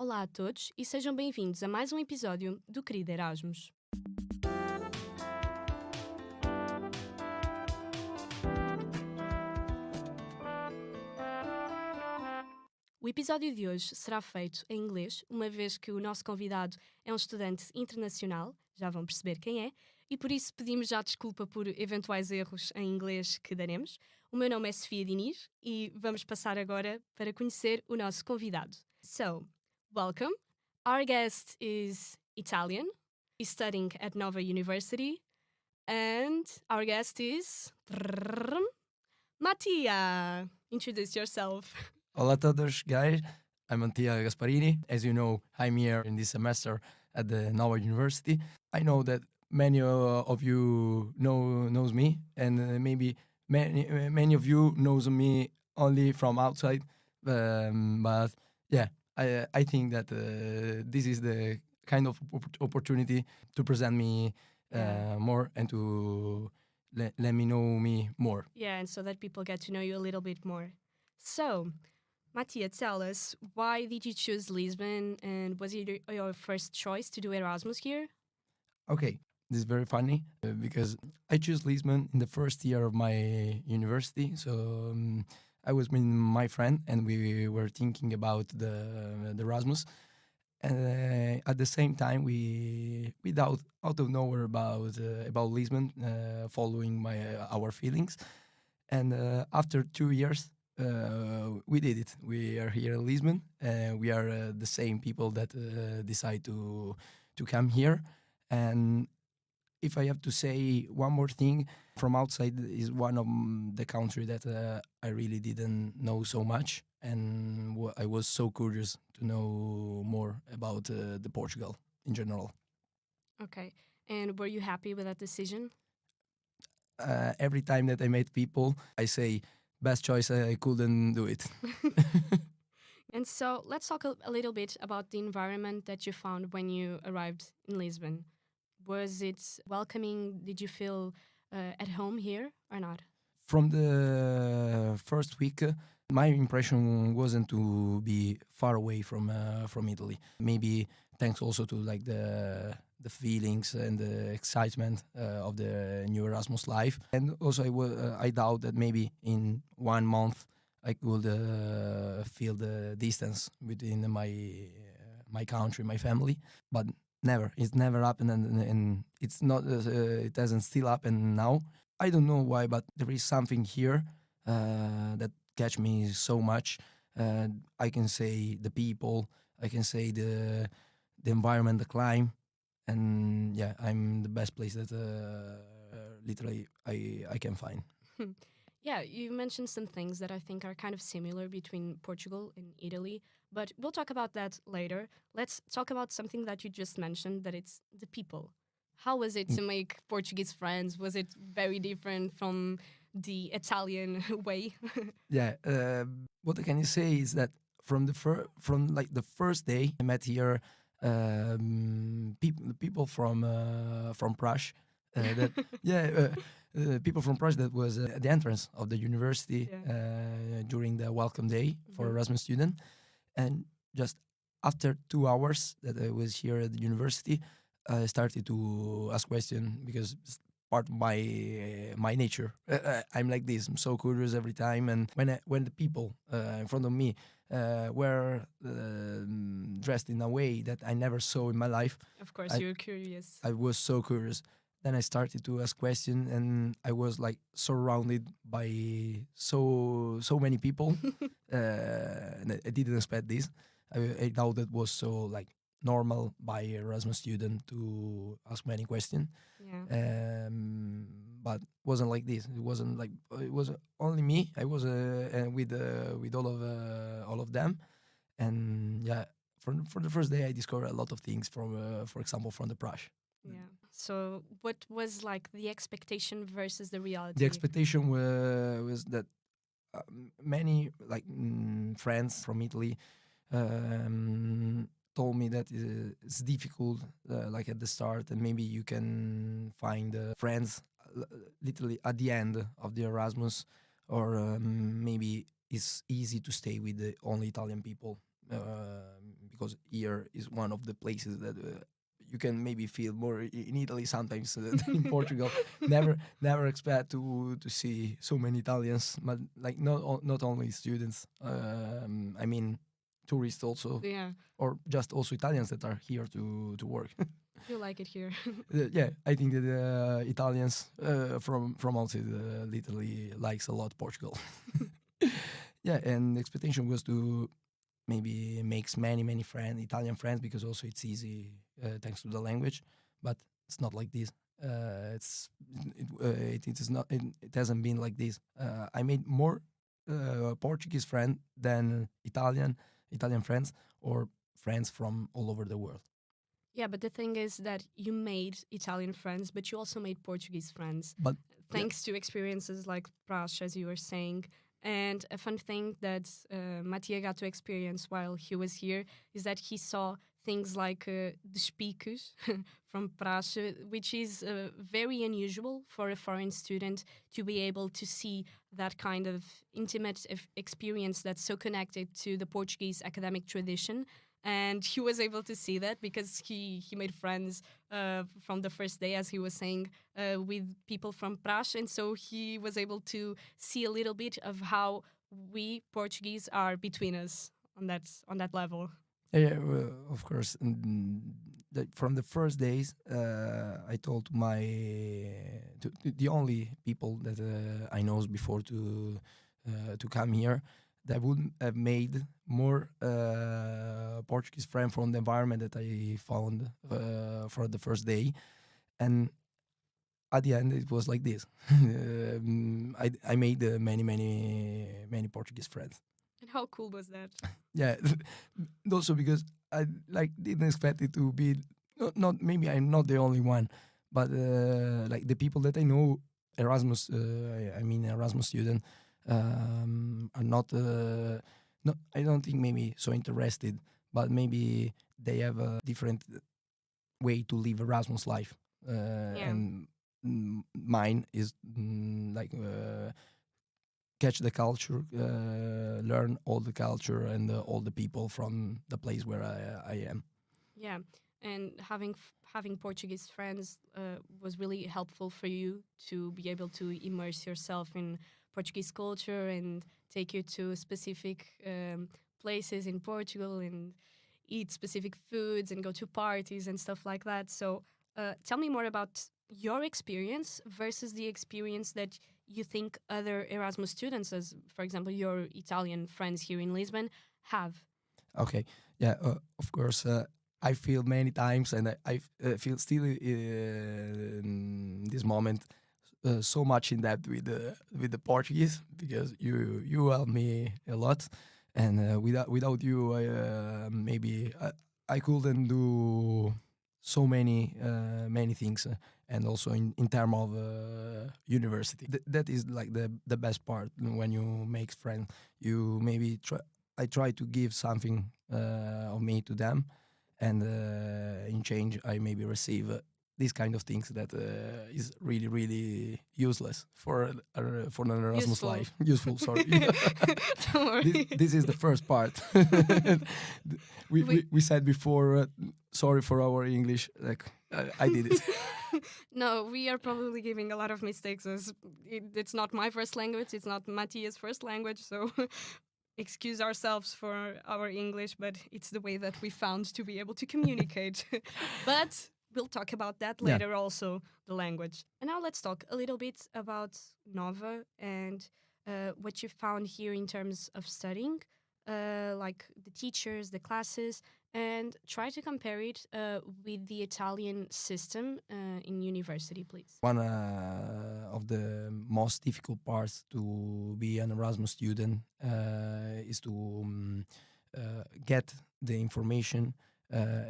Olá a todos e sejam bem-vindos a mais um episódio do Querido Erasmus. O episódio de hoje será feito em inglês, uma vez que o nosso convidado é um estudante internacional, já vão perceber quem é, e por isso pedimos já desculpa por eventuais erros em inglês que daremos. O meu nome é Sofia Diniz e vamos passar agora para conhecer o nosso convidado. So, welcome. Our guest is Italian. He's studying at Nova University. And our guest is Mattia. Introduce yourself. Hola a todos, guys. I'm Mattia Gasparini. As you know, I'm here in this semester at the Nova University. I know that many of you knows me, and maybe many of you knows me only from outside. But yeah, I think that this is the kind of opportunity to present me more and to let me know me more. Yeah, and so that people get to know you a little bit more. So, Mattia, tell us, why did you choose Lisbon, and was it your first choice to do Erasmus here? Okay, this is very funny because I chose Lisbon in the first year of my university. So I was with my friend and we were thinking about the Erasmus. And at the same time, we out of nowhere about Lisbon, following our feelings. And after 2 years, we did it. We are here in Lisbon. We are the same people that decide to come here. And if I have to say one more thing, from outside is one of the country that I really didn't know so much, and I was so curious to know more about the Portugal in general. Okay, and were you happy with that decision? Every time that I meet people, I say, best choice, I couldn't do it. And so let's talk a little bit about the environment that you found when you arrived in Lisbon. Was it welcoming? Did you feel at home here or not? From the first week, my impression wasn't to be far away from Italy. Maybe thanks also to like the feelings and the excitement of the new Erasmus life, and also I doubt that maybe in 1 month I could feel the distance between my country, my family, but never. It's never happened, and it's not. It hasn't still happened now. I don't know why, but there is something here that catch me so much. I can say the people, I can say the environment, the climate, and yeah, I'm the best place that literally I can find. Yeah, you mentioned some things that I think are kind of similar between Portugal and Italy, but we'll talk about that later. Let's talk about something that you just mentioned, that it's the people. How was it to make Portuguese friends? Was it very different from the Italian way? Yeah, what I can say is that from the first day I met here, people from Prague, that yeah. People from Prague that was at the entrance of the university during the welcome day for Erasmus student, and just after 2 hours that I was here at the university, I started to ask questions because it's part of my nature. I'm like this. I'm so curious every time, and when the people in front of me were dressed in a way that I never saw in my life, Of course, you're curious. I was so curious. Then I started to ask questions, and I was like surrounded by so many people, and I didn't expect this. I thought it was so like normal by Erasmus student to ask many questions, Yeah. but wasn't like this. It wasn't like it was only me. I was with all of them, and yeah. For the first day, I discovered a lot of things from, for example, from the Prague. Yeah. So what was like the expectation versus the reality? The expectation was that many like friends from Italy told me that it's difficult, like at the start, and maybe you can find friends literally at the end of the Erasmus, or maybe it's easy to stay with the only Italian people because here is one of the places that you can maybe feel more in Italy sometimes than in Portugal. Never expect to see so many Italians, but like not only students. I mean, tourists also, Yeah, or just also Italians that are here to work. you like it here. Yeah, I think that Italians from outside literally likes a lot Portugal. Yeah, and the expectation was to maybe makes many friends, Italian friends, because also it's easy thanks to the language. But it's not like this. It is not. It hasn't been like this. I made more Portuguese friends than Italian friends or friends from all over the world. Yeah, but the thing is that you made Italian friends, but you also made Portuguese friends, But thanks to experiences like Prash, as you were saying. And a fun thing that Mattia got to experience while he was here is that he saw things like the speakers from Prash, which is very unusual for a foreign student to be able to see that kind of intimate experience that's so connected to the Portuguese academic tradition. And he was able to see that because he made friends from the first day, as he was saying, with people from Prash. And so he was able to see a little bit of how we Portuguese are between us on that level. yeah, of course. From the first days, I told the only people that I knows before to come here that would have made more Portuguese friend from the environment that I found for the first day, and at the end it was like this. I made many Portuguese friends. And how cool was that? Yeah, and also because I like didn't expect it to be not maybe I'm not the only one, but like the people that I know Erasmus, I mean Erasmus student, are not I don't think maybe so interested, but maybe they have a different way to live Erasmus life, Yeah. and mine is catch the culture, learn all the culture and all the people from the place where I am. Yeah, and having Portuguese friends was really helpful for you to be able to immerse yourself in Portuguese culture and take you to specific places in Portugal and eat specific foods and go to parties and stuff like that. So, tell me more about your experience versus the experience that you think other Erasmus students, as for example your Italian friends here in Lisbon, have. Okay, yeah, of course. I feel many times, and I feel still in this moment so much in depth with the Portuguese because you help me a lot, and without you, maybe I couldn't do so many things, and also in terms of university. That is like the best part when you make friends. You maybe I try to give something of me to them, and in change I maybe receive these kind of things that is really useless for an Erasmus Useful. life. Useful, sorry. Don't worry. This is the first part. We said before, sorry for our English. Like I did it. No, we are probably giving a lot of mistakes as it's not my first language, it's not Mattia's first language, so excuse ourselves for our English, but it's the way that we found to be able to communicate. But we'll talk about that Yeah. later also, the language. And now let's talk a little bit about Nova and what you found here in terms of studying, like the teachers, the classes, and try to compare it with the Italian system in university, please. One of the most difficult parts to be an Erasmus student is to get the information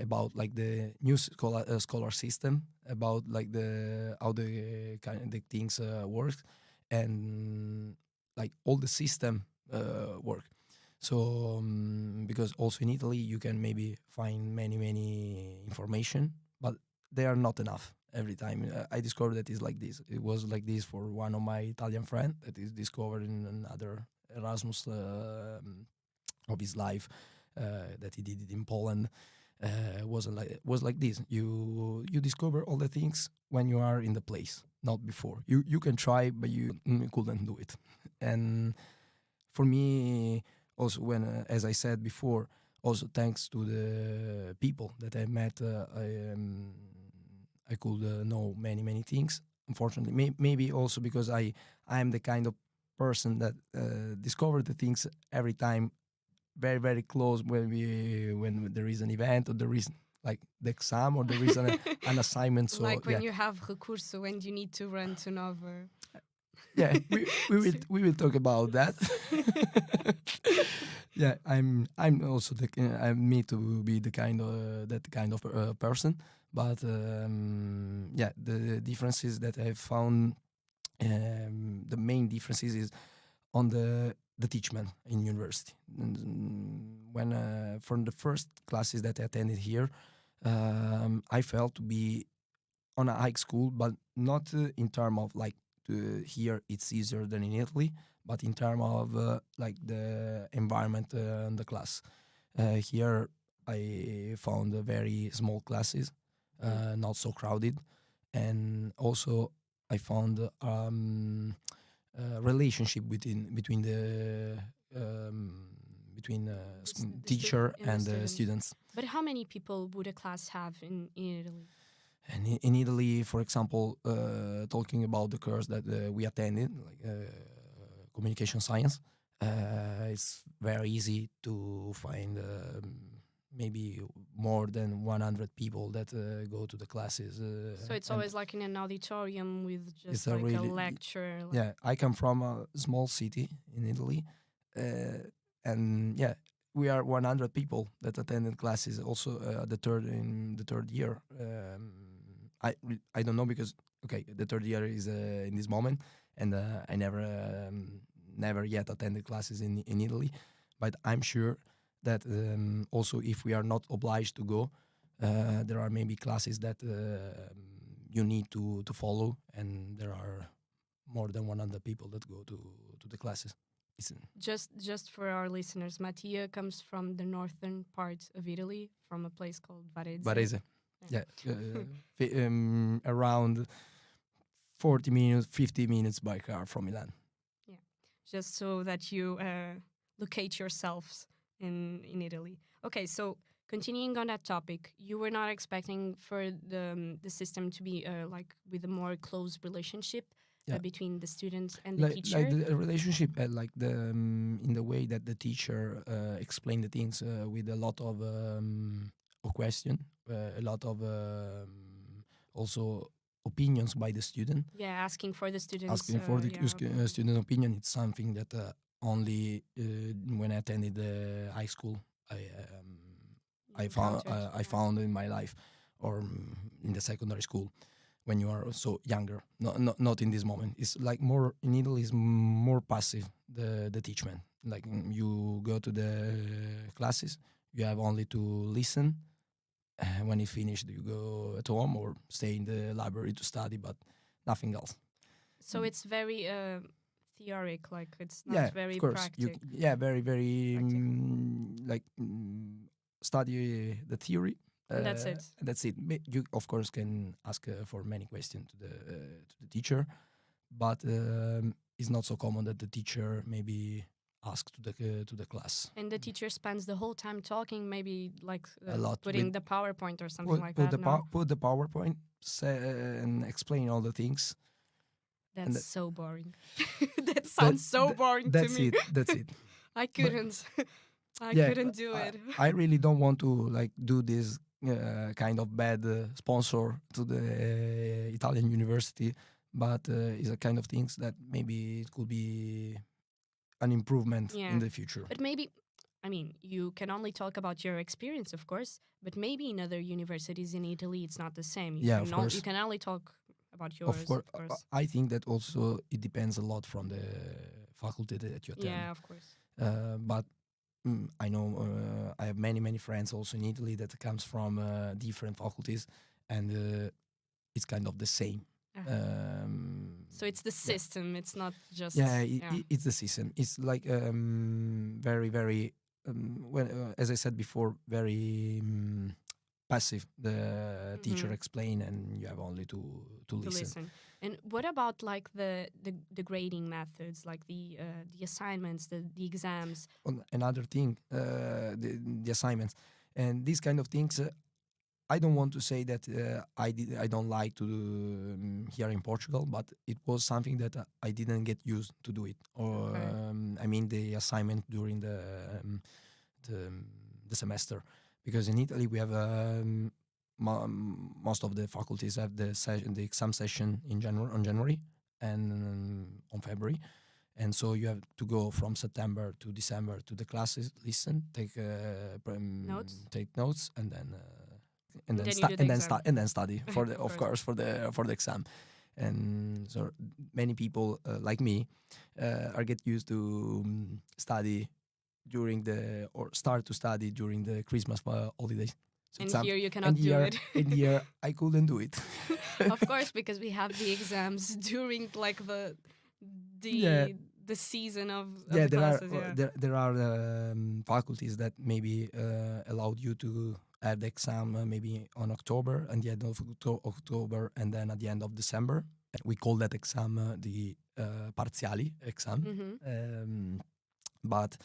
about like the new scholar system, about like the how the kind of the things work, and like all the system work. So because also in Italy you can maybe find many information, but they are not enough every time. I discovered that it's like this. It was like this for one of my Italian friend that is discovered in another Erasmus of his life. that he did it in Poland. Was like this. You discover all the things when you are in the place, not before. You can try, but you couldn't do it. And for me, also as I said before, also thanks to the people that I met, I could know many things. Unfortunately, maybe also because I am the kind of person that discover the things every time very close when there is an event or there is like the exam or there is an assignment. So like when you have recurso and you need to run to Nova. Yeah, we will talk about that. Yeah, I'm also I'm me to be the kind of that kind of person. But yeah, the differences that I've found, the main differences is on the teachment in university. When from the first classes that I attended here, I felt to be on a high school, but not in terms of like here it's easier than in Italy, but in terms of like the environment in the class. Here I found very small classes, not so crowded, and also I found relationship between the teacher and the students. But how many people would a class have in Italy? And in Italy, for example, talking about the course that we attended, like communication science, it's very easy to find maybe more than 100 people that go to the classes. So it's always like in an auditorium with just a like really, a lecture. Like Yeah, I come from a small city in Italy, and yeah, we are 100 people that attended classes. Also, in the third year. I don't know because the third year is in this moment, and I never yet attended classes in Italy, but I'm sure that also if we are not obliged to go, there are maybe classes that you need to follow, and there are more than 100 people that go to the classes. Just for our listeners, Mattia comes from the northern part of Italy, from a place called Varese. Varese. Yeah, around 40 minutes, 50 minutes by car from Milan. Yeah, just so that you locate yourselves in Italy. Okay, so continuing on that topic, you were not expecting for the system to be like with a more close relationship between the students and the teacher? Like the relationship, like in the way that the teacher explained the things with a lot of question, a lot of also opinions by the student. Yeah, asking for the students. Asking for the student opinion. It's something that only when I attended high school, I found in my life, or in the secondary school, when you are so younger. Not in this moment. It's like more in Italy. Is more passive the teachment. Like you go to the classes, you have only to listen. When you finish, you go at home or stay in the library to study, but nothing else. So it's very theoric, like it's not very of course. practical. Very study the theory. And that's it. That's it. You of course can ask for many questions to the teacher, but it's not so common that the teacher maybe asks to the class. And the teacher spends the whole time talking, maybe like a lot putting the PowerPoint or something like that. Put the PowerPoint and explain all the things. That's so boring. That sounds so boring to me. That's it. I couldn't. I couldn't do it. I really don't want to like do this kind of bad sponsor to the Italian university, but it's a kind of things that maybe it could be an improvement in the future. But maybe, I mean, you can only talk about your experience, of course, but maybe in other universities in Italy it's not the same. Of course. You can only talk about yours, of course. I think that also it depends a lot from the faculty that you attend. Yeah, of course. But I know I have many friends also in Italy that comes from different faculties, and it's kind of the same. So it's the system. It's not just it's the system. It's like very when, as I said before, very passive. The teacher explain, and you have only to listen. And what about like the grading methods, like the assignments, the exams? Another thing, the assignments and these kind of things. I don't want to say that I don't like to do here in Portugal, but it was something that I didn't get used to do it. Or I mean the assignment during the semester, because in Italy we have most of the faculties have the exam session on January and on February. And so you have to go from September to December to the classes, listen, take notes, and then study for the of course for the exam. And so many people like me are get used to study start to study during the Christmas holidays. So and here you cannot do it. And here I couldn't do it. Of course, because we have the exams during like the season of the classes. There are faculties that maybe allowed you to have the exam maybe on October, and the end of October, and then at the end of December. We call that exam the parziali exam. But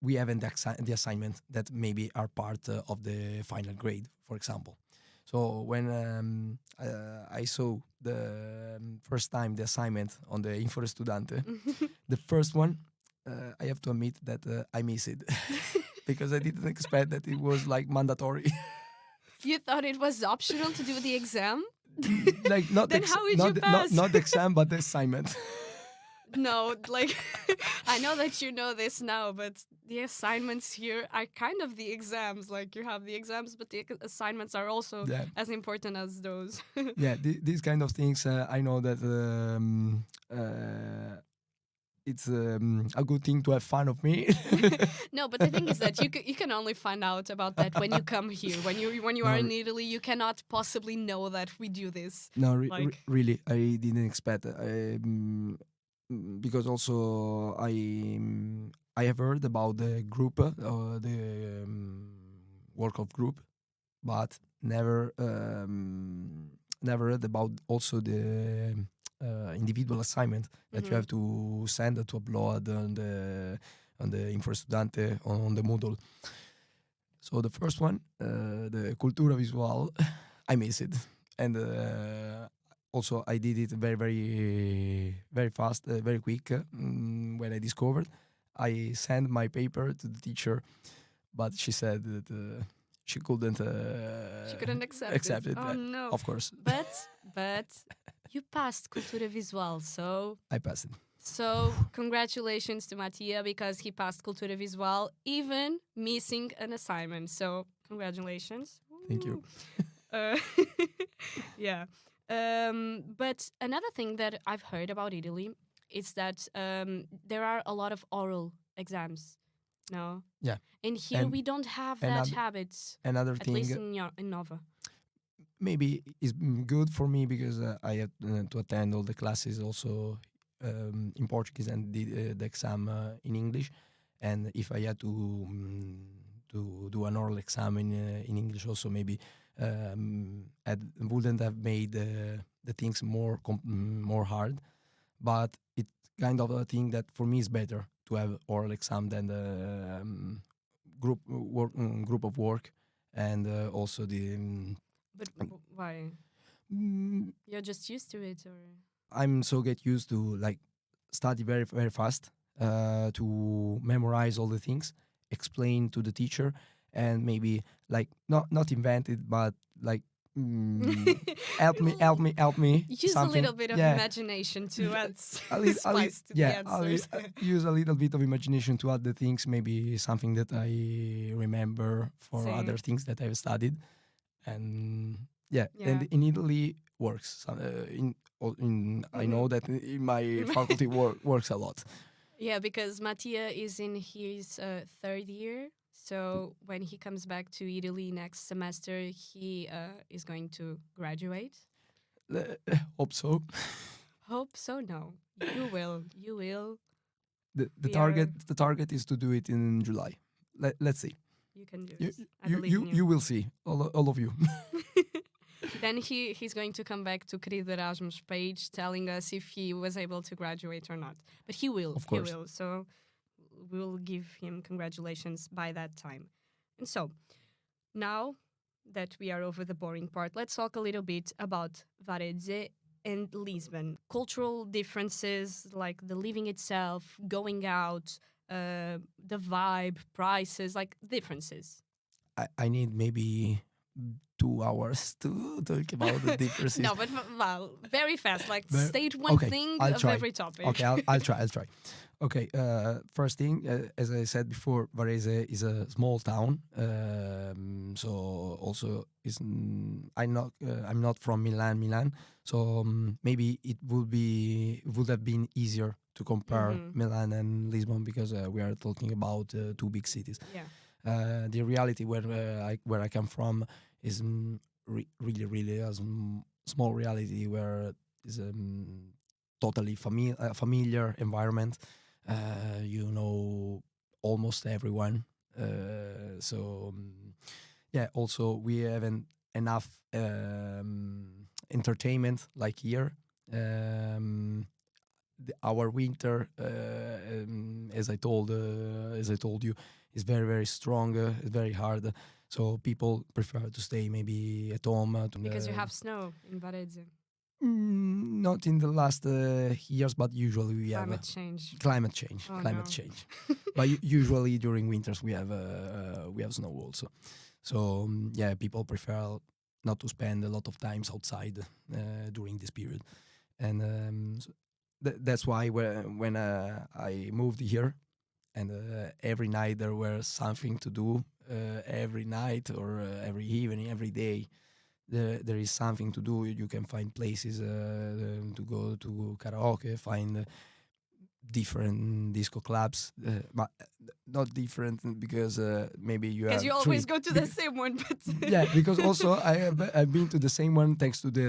we haven't the assignment that maybe are part of the final grade, for example. So when I saw the first time the assignment on the Info Studante, the first one, I have to admit that I missed it because I didn't expect that it was like mandatory. You thought it was optional to do the exam? Like not then how would you pass? Not the exam, but the assignment. No, like I know that you know this now, but the assignments here are kind of the exams. Like you have the exams, but the assignments are also as important as those. These kind of things. I know that it's a good thing to have fun of me. No, but the thing is that you can only find out about that when you come here. When you are in Italy, you cannot possibly know that we do this. No, really, I didn't expect it. Because also I have heard about the group, the work of group, but never heard about also the individual assignment that you have to send to upload on the Info Studante on the Moodle. So the first one, the Cultura Visual, I missed it, and also I did it very, very, very fast, very quick. When I discovered, I sent my paper to the teacher, but she said that she couldn't. She couldn't accept it. Oh no! Of course. But you passed Cultura Visual, so I passed it. So congratulations to Mattia because he passed Cultura Visual, even missing an assignment. So congratulations. Thank you. Yeah. But another thing that I've heard about Italy is that there are a lot of oral exams. No. Yeah. And here we don't have that habit. Another thing. At least in Nova. Maybe it's good for me because I have to attend all the classes also in Portuguese and the exam in English. And if I had to do an oral exam in English also, maybe I wouldn't have made the things more hard. But it's kind of a thing that for me is better to have oral exam than the group of work, and also the. But why? You're just used to it, or? I'm so get used to like study very, very fast, to memorize all the things, explain to the teacher, and maybe like not invent it, but like help me. Use something. A little bit of imagination to add spice to the answers. Use a little bit of imagination to add the things, maybe something that I remember for other things that I've studied. And and in Italy works. I know that in my faculty works a lot. Yeah, because Mattia is in his third year. So when he comes back to Italy next semester, he is going to graduate. Hope so. Hope so. No, you will. You will. The target is to do it in July. let's see. You can do You this. I believe in you will see, all of you. Then he's going to come back to QUERIDO ERASMUS page telling us if he was able to graduate or not. But he will. Of course. He will. So we'll give him congratulations by that time. And so now that we are over the boring part, let's talk a little bit about Varese and Lisbon. Cultural differences, like the living itself, going out, the vibe, prices, like differences. I need maybe 2 hours to talk about the differences. No, but well, very fast. Like state one okay, thing I'll of try. every topic. Okay, I'll try. Okay, first thing, as I said before, Varese is a small town. So also I'm not from Milan. So maybe it would have been easier to compare Milan and Lisbon, because we are talking about two big cities. Yeah. The reality where I come from is really a small reality, where is totally familiar environment. You know almost everyone. So yeah. Also, we haven't enough entertainment like here. Our winter, as I told you, is very strong. It's very hard. So people prefer to stay maybe at home. Because you have snow in Varese. Not in the last years, but usually we have Climate change. Oh, Climate no. change. But usually during winters we have snow also. So yeah, people prefer not to spend a lot of times outside during this period, and that's why when I moved here, and every night there was something to do. Every night or every evening, every day, there is something to do. You can find places to go to karaoke, find different disco clubs, but not different because maybe you have Because you always three. go to the same one, but Yeah, because also I've been to the same one thanks to the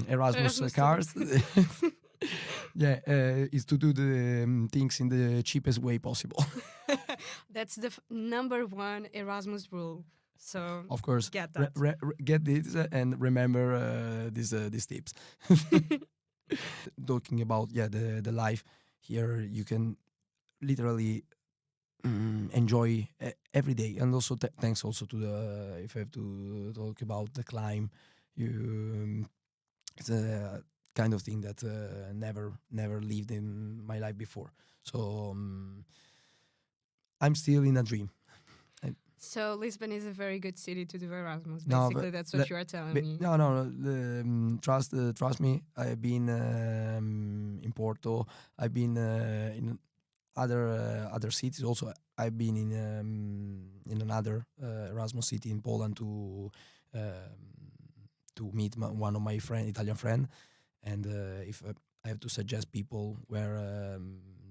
Erasmus Erasmus cards. Yeah, is to do the things in the cheapest way possible. that's the number one Erasmus rule. So Of course, get that. get this and remember these tips. Talking about the life here, you can literally enjoy every day, and also thanks also to the, if I have to talk about the climb, it's a kind of thing that never lived in my life before. So I'm still in a dream. So Lisbon is a very good city to do Erasmus. No, Basically, but that's what you are telling me. No. Trust me. I've been in Porto. I've been in other cities. Also, I've been in another Erasmus city in Poland to meet one of my Italian friend. And if I have to suggest people where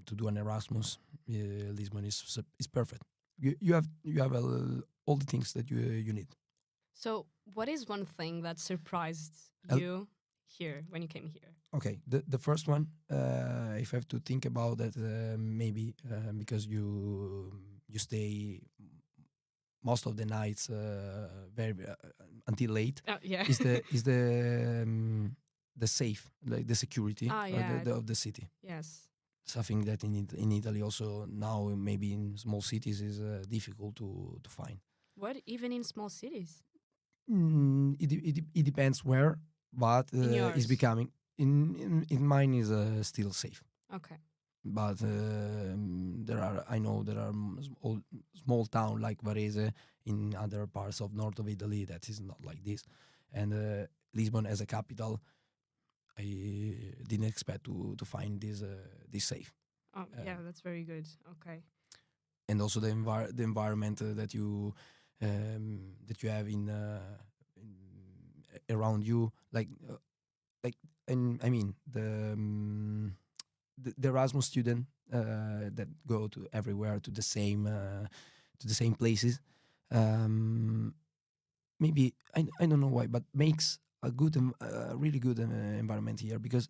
to do an Erasmus, Lisbon is perfect. You have all the things that you need. So, what is one thing that surprised you here when you came here? Okay, the first one, if I have to think about that, maybe because you stay most of the nights very until late. Yeah. is the safe, like the security of the city. Yes. Something that in Italy also now maybe in small cities is difficult to find. What, even in small cities? It depends where, but it's becoming in mine is still safe. Okay. But I know there are small town like Varese in other parts of north of Italy that is not like this, and Lisbon as a capital, I didn't expect to find this safe. Oh yeah, that's very good. Okay. And also the environment that you have in around you, and I mean the Erasmus student that go to everywhere to the same places. Maybe I don't know why, but makes a good really good environment here, because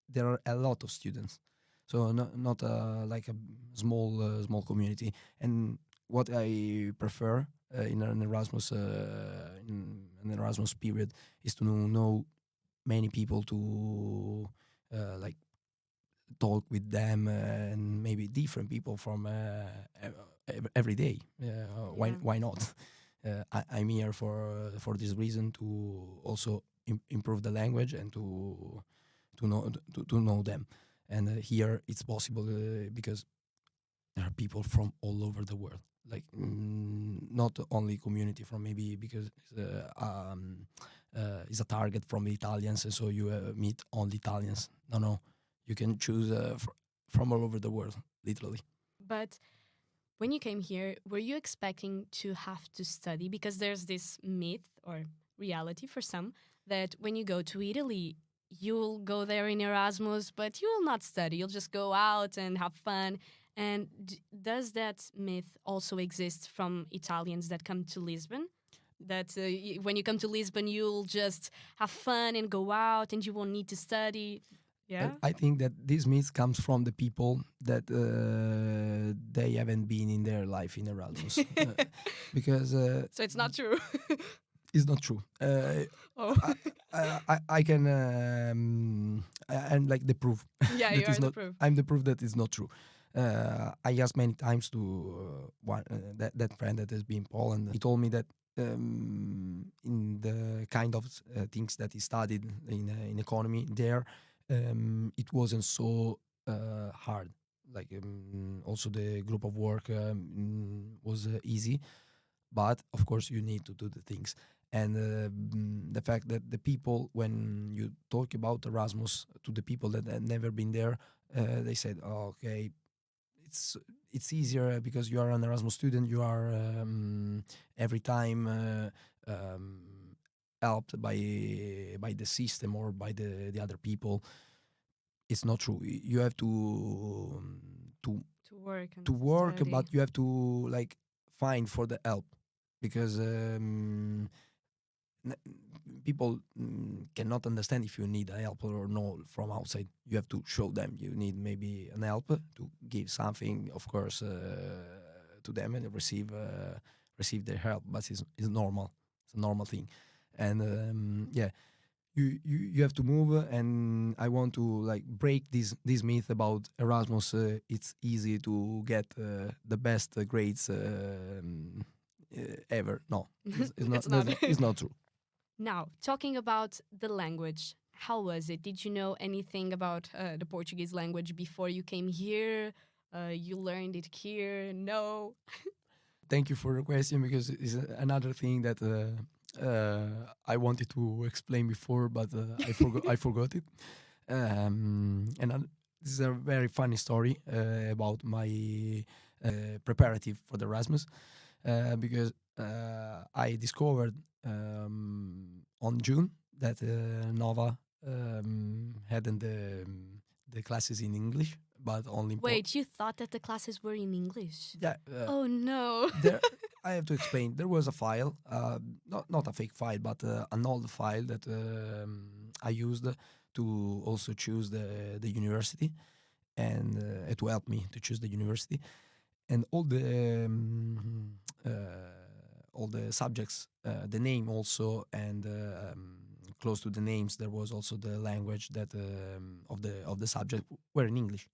there are a lot of students, so not like a small community, and what I prefer in an Erasmus period is to know many people, to like talk with them, and maybe different people from every day. Why not? I'm here for this reason, to also improve the language and to know them. And here it's possible because there are people from all over the world. Like not only community from, maybe because it's a target from the Italians, and so you meet only Italians. No, you can choose from all over the world, literally. But when you came here, were you expecting to have to study? Because there's this myth or reality for some that when you go to Italy, you'll go there in Erasmus, but you will not study. You'll just go out and have fun. And does that myth also exist from Italians that come to Lisbon? That when you come to Lisbon, you'll just have fun and go out and you won't need to study. Yeah. I think that this myth comes from the people that they haven't been in their life in Erasmus, because So it's not true. it's not true. Oh. I can I'm like the proof. Yeah, that you are is the not, proof. I'm the proof that it's not true. I asked many times to that friend that has been in Poland. He told me that in the kind of things that he studied in economy there, it wasn't so hard. Like also the group of work was easy, but of course you need to do the things. And the fact that the people, when you talk about Erasmus to the people that had never been there, they said, oh, okay, it's easier because you are an Erasmus student. You are every time helped by the system or by the other people. It's not true. You have to work and to work, study. but you have to like find for the help, because people cannot understand if you need a help or no from outside. You have to show them you need maybe an help to give something, of course, to them, and receive their help. But it's normal. It's a normal thing, and yeah. You have to move, and I want to like break this myth about Erasmus. It's easy to get the best grades ever. No, it's not. It's not. It's not true. Now, talking about the language, how was it? Did you know anything about the Portuguese language before you came here? You learned it here? No. Thank you for the question, because it's another thing that I wanted to explain before, but I forgot. I forgot it. This is a very funny story about my preparative for the Erasmus, because I discovered on June that NOVA had the classes in English, but only in Wait, you thought that the classes were in English? yeah. Oh no. There, I have to explain. There was a file, not a fake file, but an old file that I used to also choose the university, and to help me to choose the university, and all the subjects, the name also, and close to the names there was also the language that of the subject were in English.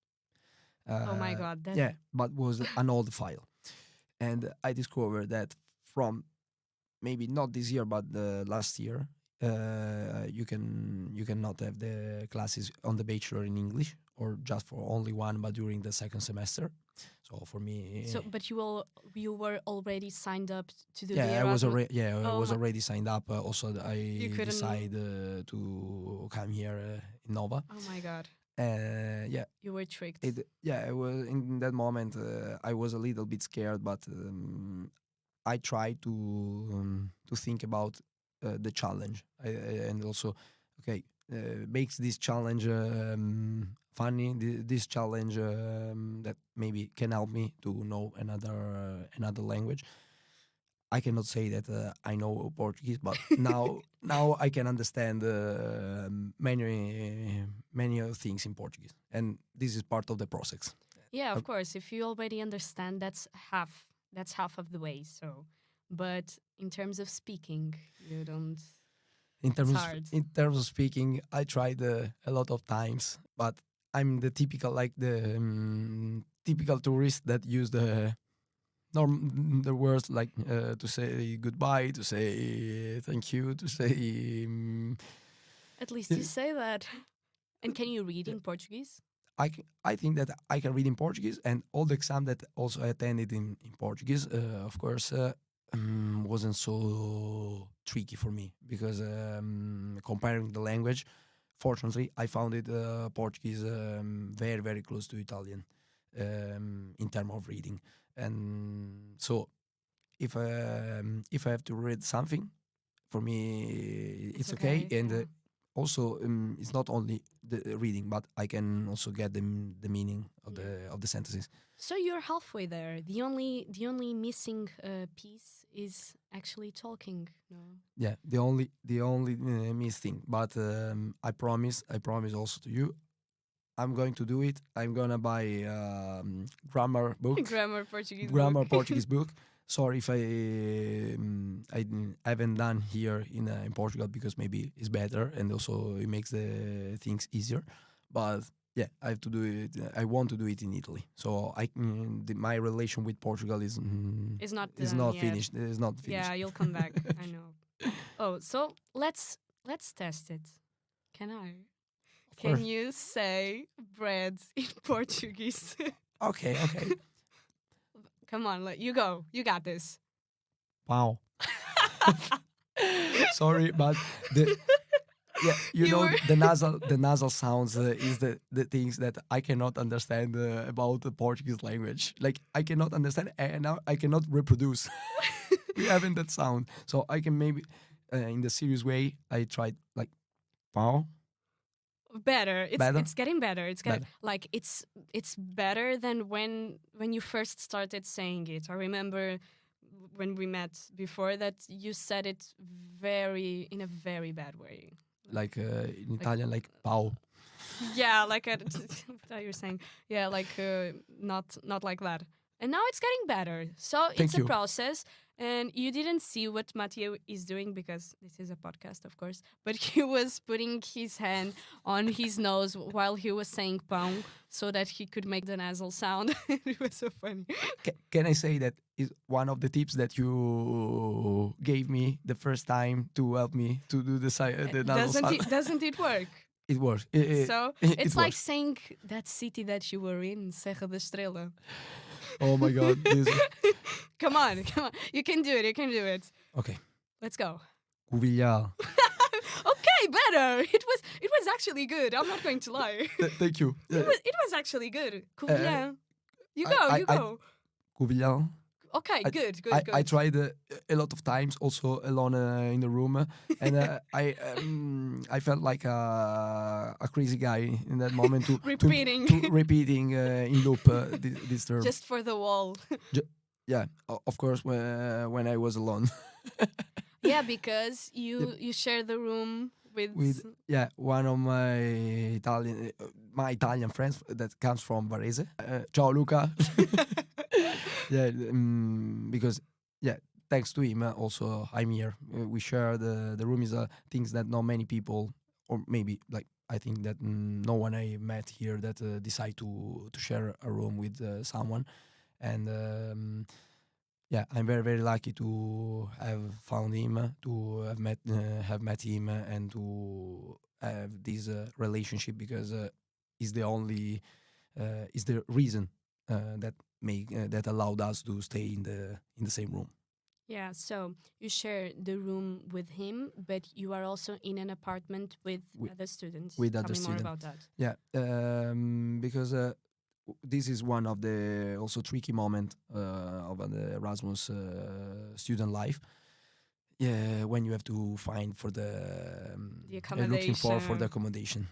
Oh my God. That... Yeah, but was an old file. And I discovered that from maybe not this year, but the last year, you cannot have the classes on the bachelor in English, or just for only one, but during the second semester. So for me, So, but you were already signed up to do yeah, the I Erasmus? I Oh was my... already signed up. Also, I couldn't- decided to come here in Nova. Oh my God. Yeah, You were tricked. I was in that moment. I was a little bit scared, but I tried to think about the challenge, and also, okay, makes this challenge funny. This challenge that maybe can help me to know another language. I cannot say that I know Portuguese, but now I can understand many things in Portuguese, and this is part of the process. Yeah, of course. If you already understand, that's half that's half of the way. So, but in terms of speaking, you don't. In It's terms hard. in terms of speaking, I tried a lot of times, but I'm the typical typical tourist that use the words like to say goodbye, to say thank you, to say At least you say that. And can you read in Portuguese? I think that I can read in Portuguese, and all the exam that also I attended in Portuguese, of course, wasn't so tricky for me because comparing the language, fortunately, I found it Portuguese very very close to Italian in terms of reading, and so if I have to read something, for me it's okay, and yeah. also it's not only the reading, but I can also get the meaning of Yeah. the sentences. So you're halfway there. The only missing piece is actually talking. No. Yeah, the only miss thing, but I promise also to you, I'm going to do it. I'm gonna buy grammar book, Grammar Portuguese grammar book. Portuguese book. Sorry if I haven't done here in Portugal, because maybe it's better and also it makes the things easier. But yeah, I have to do it. I want to do it in Italy. So my relation with Portugal It's not is done not yet. finished. It's not finished. Yeah, you'll come back. I know. Oh, so let's test it. Can I? Of Can course. you say bread in Portuguese? Okay. Come on, you go. You got this. Wow. Sorry, but the you You know, were- the nasal sounds is the things that I cannot understand about the Portuguese language. Like I cannot understand, and now I cannot reproduce. We haven't that sound, so I can maybe in the serious way I tried like wow. Better. It's Better? it's getting better. It's getting Better. like it's better than when you first started saying it. I remember when we met before that you said it in a very bad way. Like in Italian, like pau. Yeah, like what you were saying. Yeah, like not like that. And now it's getting better. So Thank it's a you. process. And you didn't see what Mattia is doing because this is a podcast, of course. But he was putting his hand on his nose while he was saying pão so that he could make the nasal sound. It was so funny. Can I say that is one of the tips that you gave me the first time to help me to do the nasal sound? Doesn't it work? It works. So it it's like works. saying that city that you were in, Serra da Estrela. Oh my god. Come on. You can do it. Okay. Let's go. Cuvilhal. Okay, better. It was actually good. I'm not going to lie. Thank you. It was actually good. Covilhã. You go. I- You go. Cuvilhal. Okay, I- good. I tried a lot of times, also alone in the room, and I felt like a crazy guy in that moment to Repeating. to repeating in loop this term. Just for the wall. Yeah, of course when I was alone Yeah, because you share the room with one of my Italian friends that comes from Varese. Ciao Luca. Yeah, because thanks to him also I'm here. We share the room is things that not many people, or maybe like I think that no one I met here that decide to share a room with someone, and I'm very very lucky to have found him, to have met him, and to have this relationship, because is the only is the reason that allowed us to stay in the same room. Yeah, so you share the room with him, but you are also in an apartment with other students. with Tell other me more students. about that. Yeah, because this is one of the also tricky moment of the Erasmus student life. Yeah, when you have to find for the looking for the accommodation.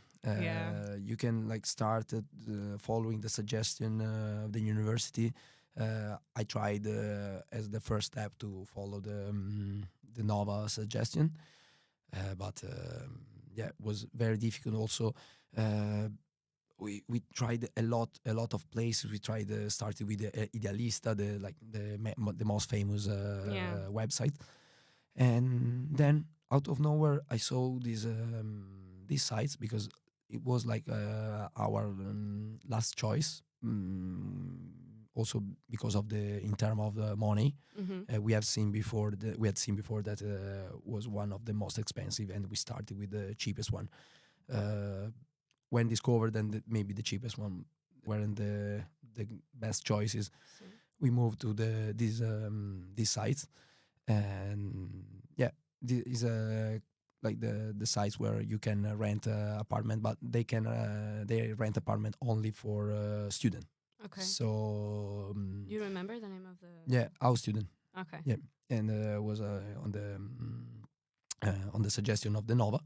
You can like start following the suggestion of the university. I tried as the first step to follow the NOVA we tried a lot of places. We tried started with the Idealista, the most famous website, and then out of nowhere I saw these sites because it was like our last choice. Also because of in terms of the money, we had seen before that was one of the most expensive, and we started with the cheapest one. When discovered and maybe the cheapest one weren't the best choices, we moved to these sites, and yeah, this is like the sites where you can rent apartment, but they rent apartment only for student. Okay. So Do you remember the name of the? yeah, our student. Okay. Yeah, and was on the suggestion of the Nova.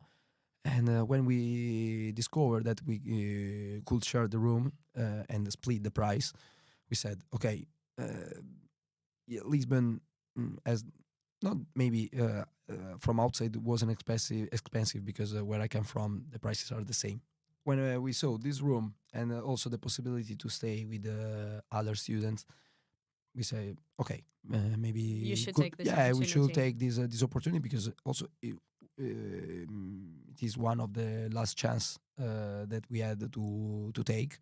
And when we discovered that we could share the room and split the price, we said, okay, Lisbon, as not maybe from outside wasn't expensive because where I come from, the prices are the same. When we saw this room and also the possibility to stay with other students, we say, okay, maybe you should take this opportunity. we should take this opportunity because also it is one of the last chance that we had to take.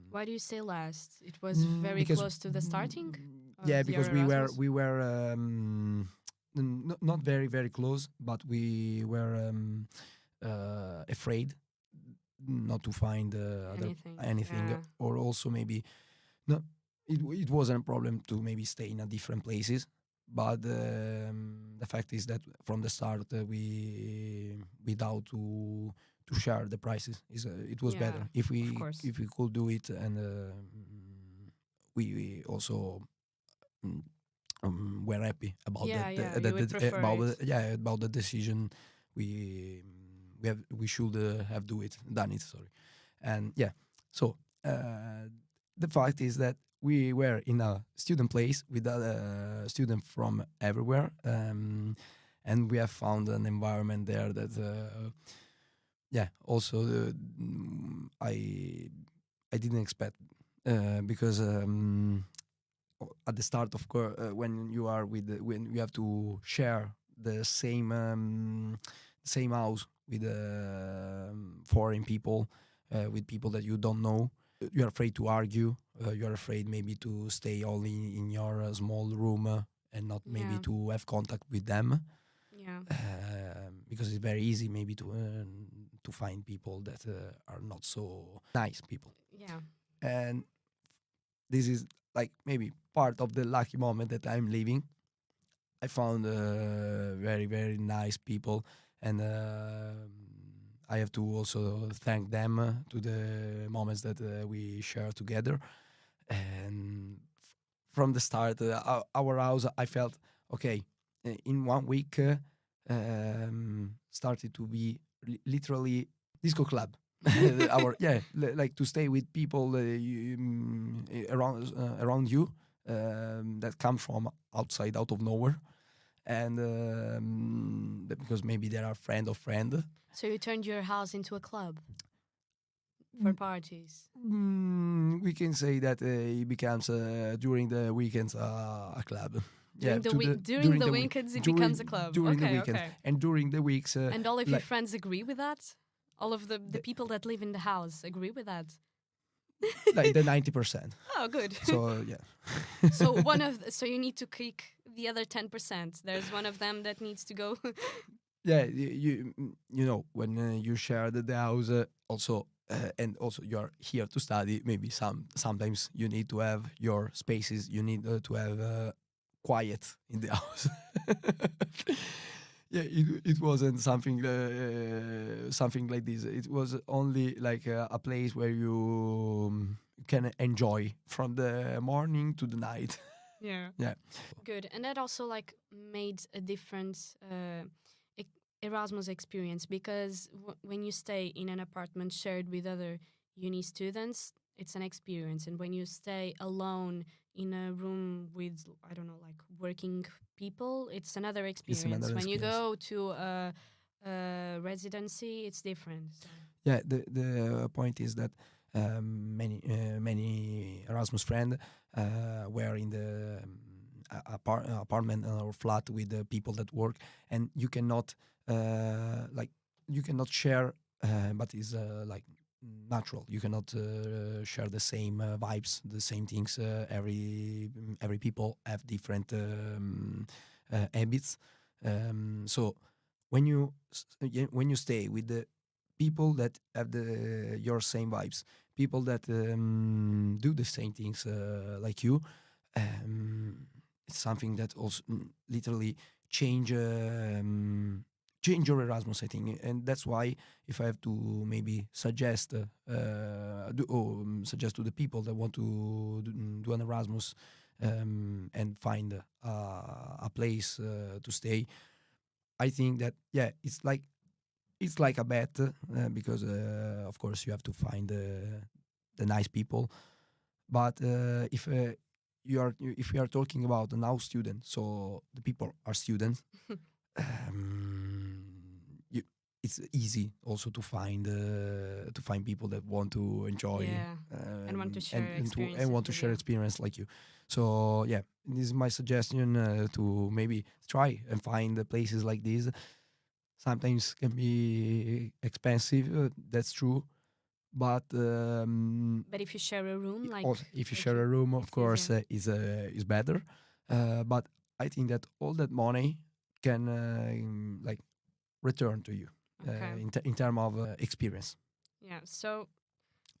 Why do you say last? It was very close to the starting. Yeah, because we were not very close, but we were afraid not to find anything, Yeah. or also maybe no. It wasn't a problem to maybe stay in a different places, but the fact is that from the start we doubt to share the prices. It was better if we could do it, and we also were happy about about the decision we should have done it. Sorry, and yeah, so the fact is that we were in a student place with other students from everywhere, and we have found an environment there that also I didn't expect because at the start, of course, when you are when you have to share the same house with foreign people, with people that you don't know, you're afraid to argue. You're afraid maybe to stay only in your small room and not maybe to have contact with them. Yeah. Because it's very easy maybe to find people that are not so nice people. Yeah. And this is like maybe part of the lucky moment that I'm living. I found very nice people, and I have to also thank them to the moments that we share together. And from the start, our house, I felt okay. In 1 week, started to be literally disco club. Like to stay with people around you that come from outside, out of nowhere, and because maybe they are friend of friend. So you turned your house into a club for parties. We can say that it becomes during the weekends a club. During the weekends, it becomes a club. During the weekends, and during the weeks. And all of your friends agree with that? All of the people that live in the house agree with that? Like the 90%. Oh, good. So yeah. So you need to kick the other 10%. There's one of them that needs to go. Yeah, you know, when you share the house, also. And also you're here to study. Maybe sometimes you need to have your spaces. You need to have quiet in the house. Yeah, it wasn't something like this. It was only like a place where you can enjoy from the morning to the night. Yeah. Yeah. Good. And that also like made a different Erasmus experience, because when you stay in an apartment shared with other uni students, it's an experience. And when you stay alone in a room with, I don't know, like working people, it's another experience. When you go to a residency, it's different. So. Yeah, the point is that many Erasmus friends were in the apartment or flat with the people that work, and you cannot like you cannot share, but it's like natural. You cannot share the same vibes, the same things. Every people have different habits. So when you stay with the people that have your same vibes, people that do the same things like you, um, it's something that also literally change change your Erasmus, I think, and that's why if I have to maybe suggest suggest to the people that want to do an Erasmus and find a place to stay, I think that it's like a bet because of course you have to find the nice people. But if you are talking about a now student, so the people are students, um, you, it's easy also to find people that want to enjoy Yeah, and want to share and experiences want to with share you. experience like you. So yeah, this is my suggestion to maybe try and find places like this. Sometimes can be expensive, that's true, but But if you share a room, also if you like share you, a room, of it's course, easier. is better. But I think that all that money can like return to you Okay. in terms of experience. Yeah. So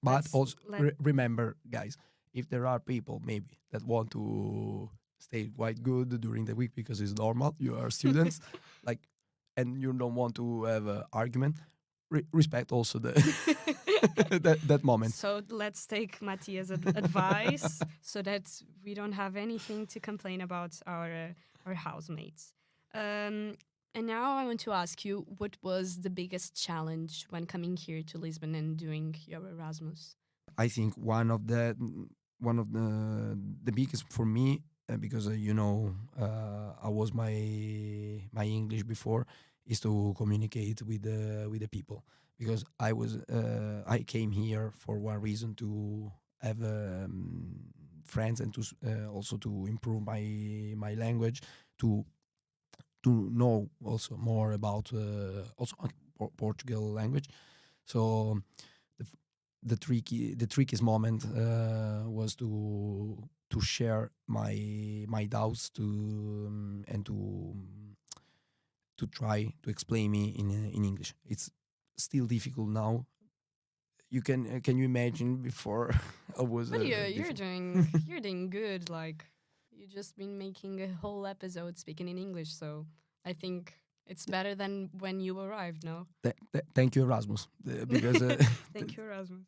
But let's also let. remember, guys, if there are people maybe that want to stay quite good during the week because it's normal, you are students, like, and you don't want to have an argument, respect also the that moment. So let's take Mattia's advice so that we don't have anything to complain about our housemates. And now I want to ask you, what was the biggest challenge when coming here to Lisbon and doing your Erasmus? I think one of the biggest for me because I was my English before is to communicate with the people because I came here for one reason to have friends and to also to improve my language to know also more about also Portugal language. So the the trickiest moment was to share my doubts and to try to explain me in English. It's still difficult now. Can you imagine before I was But you're difficult. doing you're doing good. Like you just been making a whole episode speaking in English, so I think it's better than when you arrived. No. Thank you, Erasmus, because Thank you, Erasmus.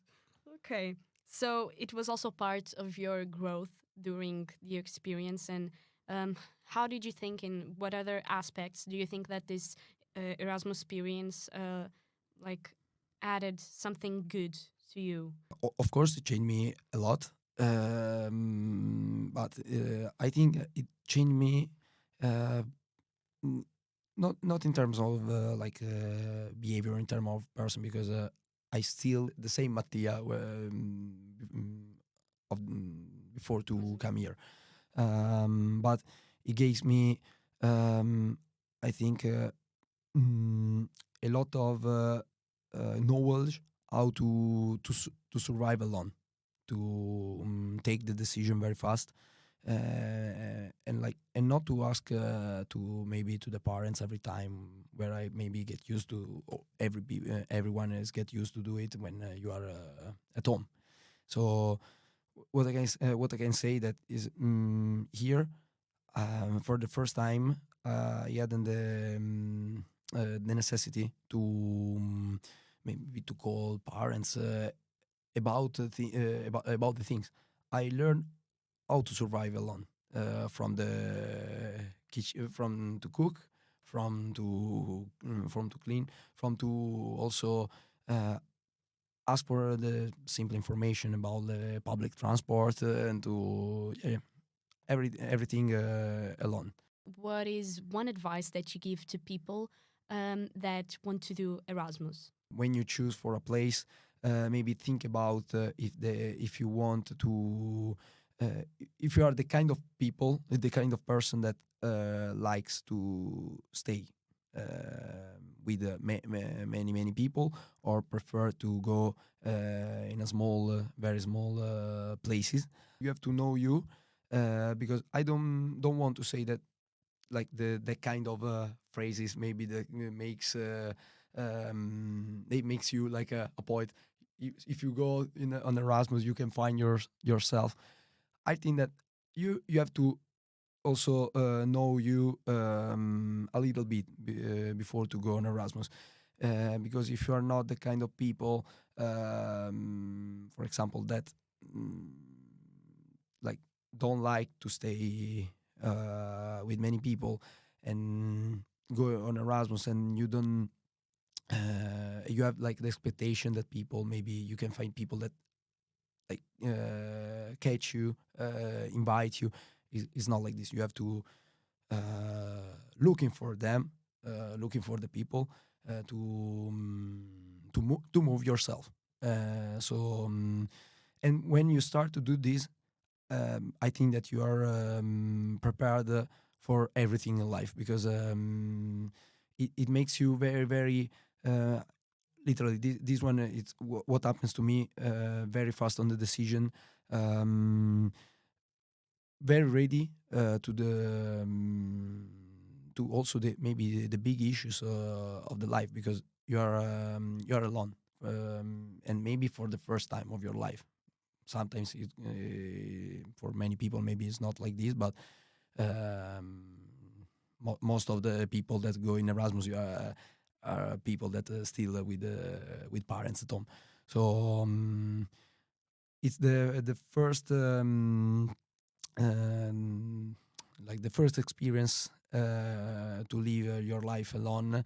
Okay. So it was also part of your growth during the experience. And how did you think, in what other aspects do you think that this Erasmus experience like added something good to you? of course it changed me a lot. But I think it changed me uh, n- not in terms of behavior, in terms of person, because I still the same Mattia of before to come here. But it gives me, I think, mm, a lot of knowledge how to survive alone, to take the decision very fast, and not to ask to maybe to the parents every time, where I maybe get used to, or everyone is get used to do it when you are at home. So what I can say that is here for the first time I had the necessity to maybe to call parents about the things. I learned how to survive alone, from the kitchen, from to cook, from to clean, from to also ask for the simple information about the public transport, and to everything alone. What is one advice that you give to people that want to do Erasmus? when you choose for a place, maybe think about if you want to, if you are the kind of people, the kind of person that likes to stay with many people, or prefer to go in a small, very small places. You have to know you, because I don't want to say that like the kind of phrases maybe that makes it makes you like a poet. If you go on Erasmus, you can find yourself. I think that you have to also know you a little bit before to go on Erasmus, because if you are not the kind of people, for example, that like don't like to stay with many people and go on Erasmus, and you don't you have like the expectation that people, maybe you can find people that like catch you, invite you. It's not like this. You have to looking for them, looking for the people to move yourself. And when you start to do this, I think that you are prepared for everything in life, because it makes you very, very literally. This one, it's what happens to me very fast on the decision. Very ready to the to also the maybe the big issues of the life, because you are alone, and maybe for the first time of your life. Sometimes for many people maybe it's not like this, but most of the people that go in Erasmus are people that still with parents at home. So it's the first like the first experience to live your life alone.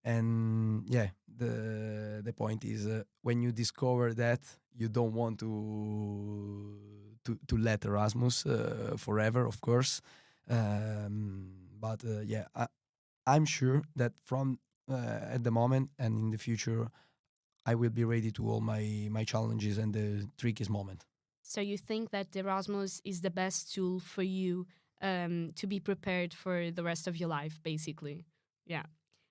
And yeah, the point is when you discover that, you don't want to let Erasmus forever, of course. But yeah, I'm sure that from at the moment and in the future, I will be ready to all my challenges and the trickiest moment. So you think that Erasmus is the best tool for you to be prepared for the rest of your life, basically? Yeah.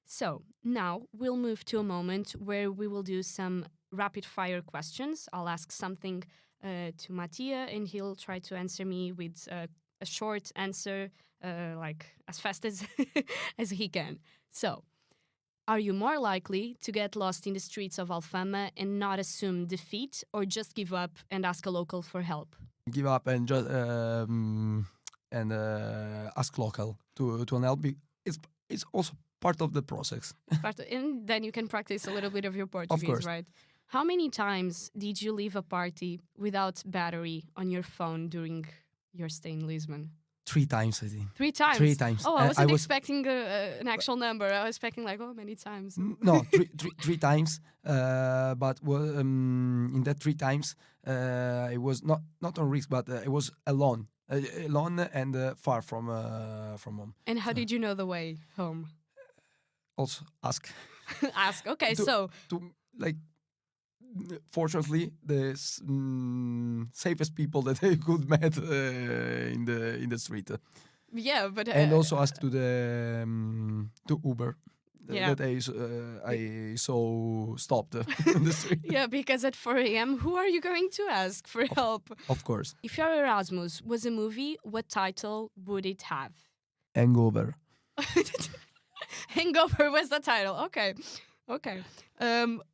So now we'll move to a moment where we will do some rapid fire questions. I'll ask something to Mattia, and he'll try to answer me with a short answer, like as fast as as he can. So, are you more likely to get lost in the streets of Alfama and not assume defeat, or just give up and ask a local for help? Give up and just ask local to help. It's also part of the process. And then you can practice a little bit of your Portuguese, course. right? How many times did you leave a party without battery on your phone during your stay in Lisbon? 3 times, I think. 3 times? 3 times. Oh, I wasn't expecting an actual number. I was expecting like, oh, many times. No, three times. But in that 3 times, it was not on risk, but it was alone and far from home. And how did you know the way home? Also ask. Ask. Okay, to like. Fortunately, the safest people that I could met in the street. Yeah, but and also ask to the to Uber. Yeah. That I saw stopped in the street. Yeah, because at 4 a.m., who are you going to ask for help? Of course. If Your Erasmus was a movie, what title would it have? Hangover. Hangover was the title. Okay.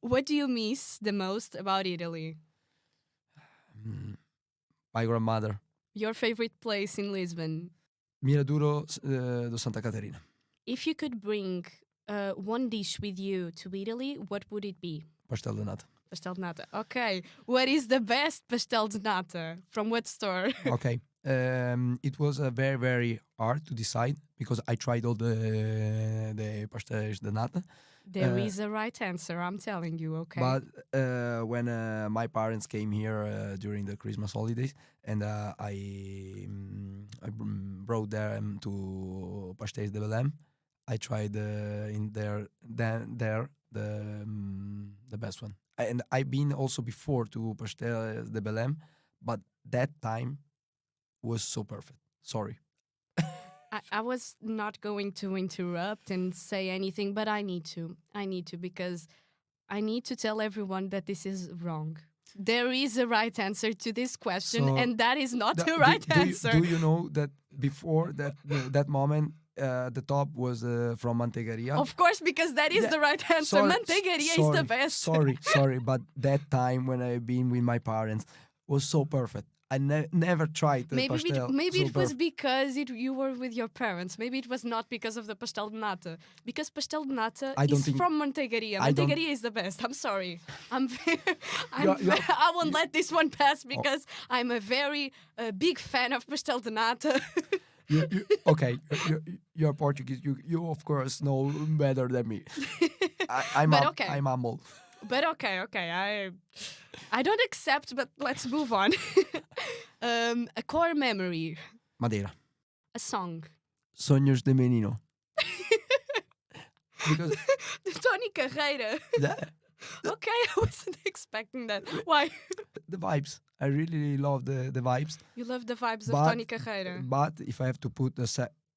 What do you miss the most about Italy? My grandmother. Your favorite place in Lisbon? Miraduro do Santa Catarina. If you could bring one dish with you to Italy, what would it be? Pastel de nata. Pastel de nata. Okay. What is the best pastel de nata? From what store? Okay. It was very, very hard to decide, because I tried all the pastéis de nata. There is a right answer, I'm telling you, okay? But when my parents came here during the Christmas holidays, and I brought them to Pastéis de Belém, I tried there the best one. And I've been also before to Pastel de Belém, but that time was so perfect. Sorry. I was not going to interrupt and say anything, but I need to. I need to, because I need to tell everyone that this is wrong. There is a right answer to this question, So, and that is not the Do- right do you- answer. do you know that before that moment, the top was from Mantegaria? Of course, because that is Yeah, the right answer. sorry, Mantegaria is the best. sorry, but that time when I've been with my parents was so perfect. I never tried the pastel. Maybe so it was perfect. because you were with your parents. Maybe it was not because of the pastel de nata. Because pastel de nata I don't is think- from Mantegaria. I don't- Mantegaria is the best. I'm sorry. You're- I won't let this one pass because I'm a very big fan of pastel de nata. Okay, you're Portuguese. You of course know better than me. I'm But okay. I'm humble. But okay, I don't accept, but let's move on. A core memory, Madeira. a song. Sonhos de menino. Because Tony Carreira. Okay, I wasn't expecting that. Why? the vibes. I really love the vibes. You love the vibes of But- Tony Carreira. But if I have to put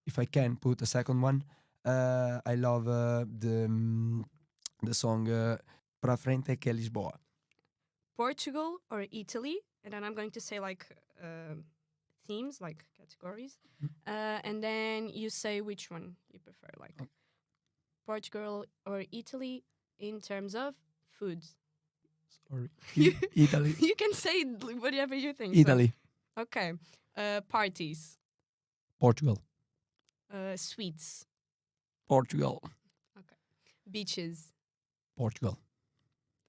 if I can put a second one, I love the song Pra Frente que é Lisboa. Portugal or Italy, and then I'm going to say like themes, like categories, and then you say which one you prefer, like Okay. Portugal or Italy in terms of food. Sorry. Italy. You can say whatever you think. so. Italy. Okay. Parties. Portugal. Sweets. Portugal. Beaches. Portugal.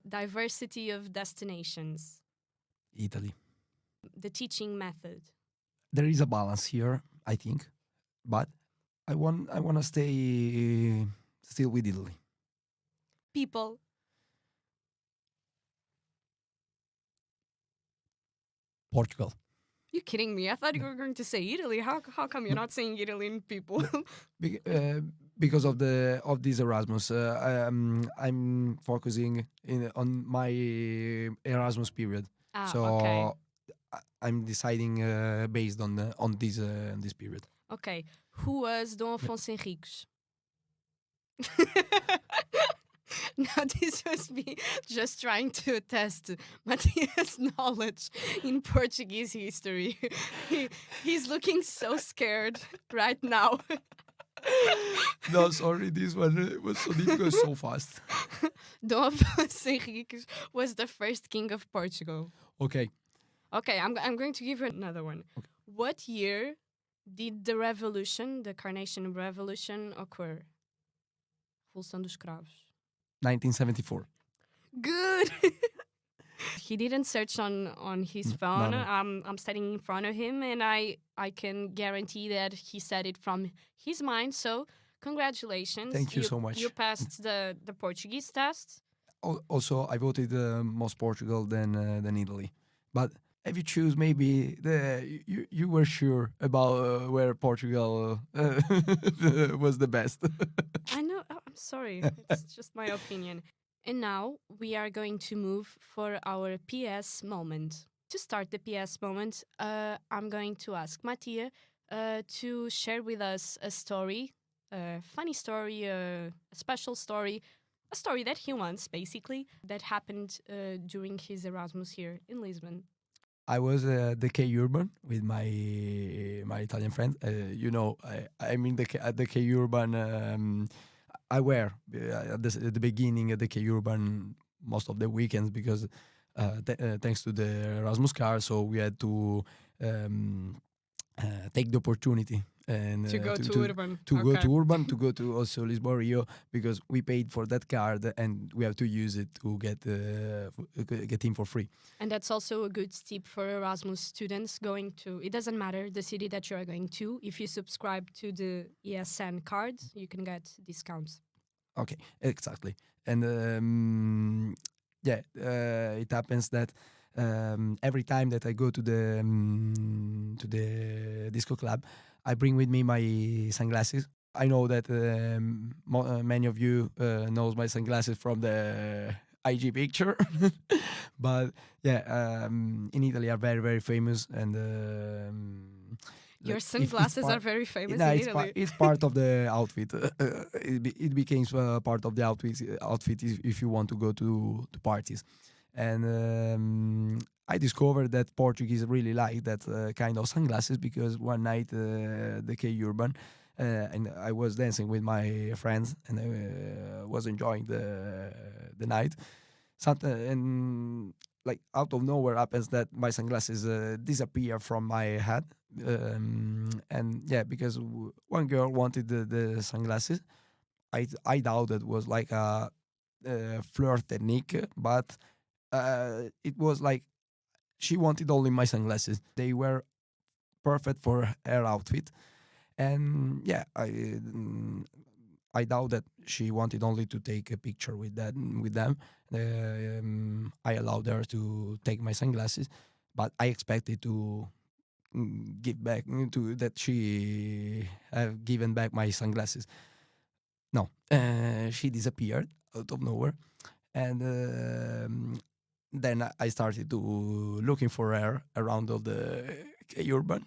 Diversity of destinations. Italy. The teaching method. There is a balance here, I think, but I want to stay still with Italy. People. Portugal. You kidding me? I thought you were going to say Italy. How come you're not saying Italy in people? Because of this Erasmus, I'm focusing on my Erasmus period. So Okay. I'm deciding based on this period. Okay. Who was Dom Afonso Henriques? Now this was me just trying to test Mattia's knowledge in Portuguese history. He's looking so scared right now. No, sorry, this one was so difficult so fast. Dom Afonso Henriques was the first king of Portugal. Okay. Okay, I'm going to give you another one. Okay. What year did the revolution, the Carnation Revolution, occur? Revolução dos Cravos. 1974. Good. He didn't search on his phone. no. I'm standing in front of him, and I can guarantee that he said it from his mind. So congratulations. Thank you so much. You passed the Portuguese test. Also, I voted most Portugal than Italy. But if you choose, maybe you were sure about where Portugal was the best. I know. Oh, I'm sorry. It's just my opinion. And now we are going to move for our PS moment. To start the PS moment, I'm going to ask Mattia to share with us a story, a funny story, a special story, a story that he wants, basically, that happened during his Erasmus here in Lisbon. I was at the K Urban with my Italian friends. I'm in at the K Urban. I were at the beginning at the K Urban most of the weekends because thanks to the Erasmus card, so we had to take the opportunity and To go to Urban. to go Okay. to Urban, to go to also Lisboa, Rio, because we paid for that card and we have to use it to get in for free. And that's also a good tip for Erasmus students going to, it doesn't matter the city that you are going to. If you subscribe to the ESN card, you can get discounts. Okay, exactly. And it happens that every time that I go to the disco club, I bring with me my sunglasses I know that many of you knows my sunglasses from the IG picture, but yeah, in Italy are very very famous, and Your it's sunglasses part, are very famous no, in it's Italy. it's part of the outfit. It becomes part of the outfit if you want to go to parties, and I discovered that Portuguese really like that kind of sunglasses because one night the K Urban. And I was dancing with my friends, and I was enjoying the night. And like out of nowhere happens that my sunglasses disappear from my head, and yeah, because one girl wanted the sunglasses. I doubt it was like a flirt technique, but it was like she wanted only my sunglasses. They were perfect for her outfit, and yeah, I doubt that she wanted only to take a picture with them. I allowed her to take my sunglasses, but I expected to give back to that she have given back my sunglasses. No, she disappeared out of nowhere, and then I started to looking for her around of the urban,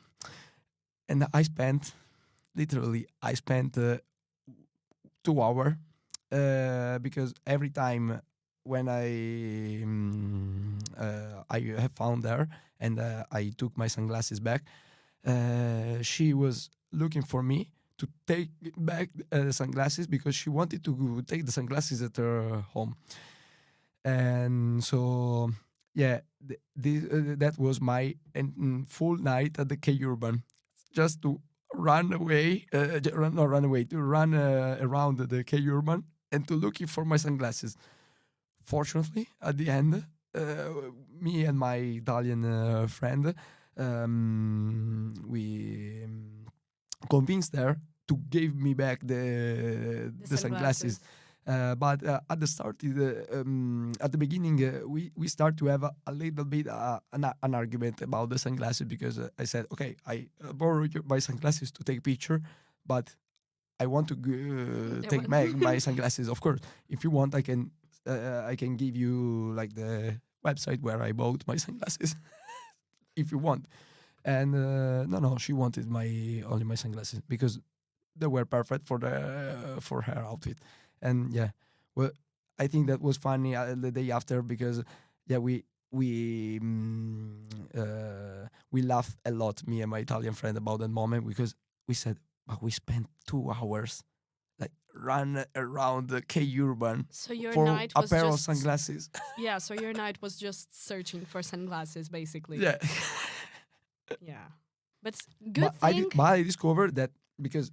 and I spent 2 hours because every time when I have found her and I took my sunglasses back, she was looking for me to take back the sunglasses because she wanted to take the sunglasses at her home. And so yeah, that was my full night at the K Urban, just to run away, not run away, to run around the K Urban and to looking for my sunglasses. Fortunately, at the end, me and my Italian friend, we convinced her to give me back the sunglasses. But at the start, at the beginning, we start to have a little bit an argument about the sunglasses because I said, okay, I borrowed my sunglasses to take picture, but I want to take back my sunglasses. Of course, if you want, I can give you like the website where I bought my sunglasses, if you want. And no, she wanted only my sunglasses because they were perfect for her outfit. And yeah, well, I think that was funny the day after because yeah, we laughed a lot, me and my Italian friend, about that moment because we said, but we spent 2 hours like run around the K Urban So your for night a was pair of just sunglasses. yeah. So your night was just searching for sunglasses, basically. Yeah. Yeah. But good But thing. I discovered that because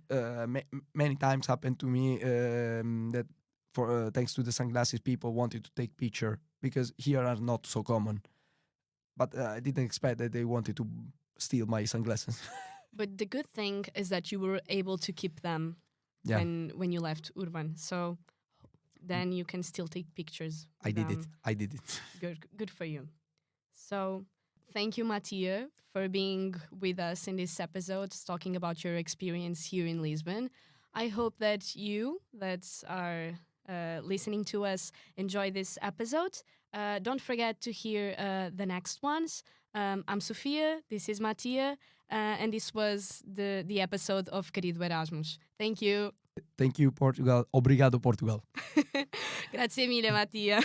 many times happened to me that for thanks to the sunglasses, people wanted to take picture because here are not so common. But I didn't expect that they wanted to steal my sunglasses. But the good thing is that you were able to keep them Yeah, when you left Urban. So then you can still take pictures. I With did it. them. I did it. Good for you. So thank you, Mattia, for being with us in this episode, talking about your experience here in Lisbon. I hope that you that are listening to us enjoy this episode. Don't forget to hear the next ones. I'm Sofia, this is Mattia, and this was the episode of Querido Erasmus. Thank you. Thank you, Portugal. Obrigado, Portugal. Grazie mille, Mattia.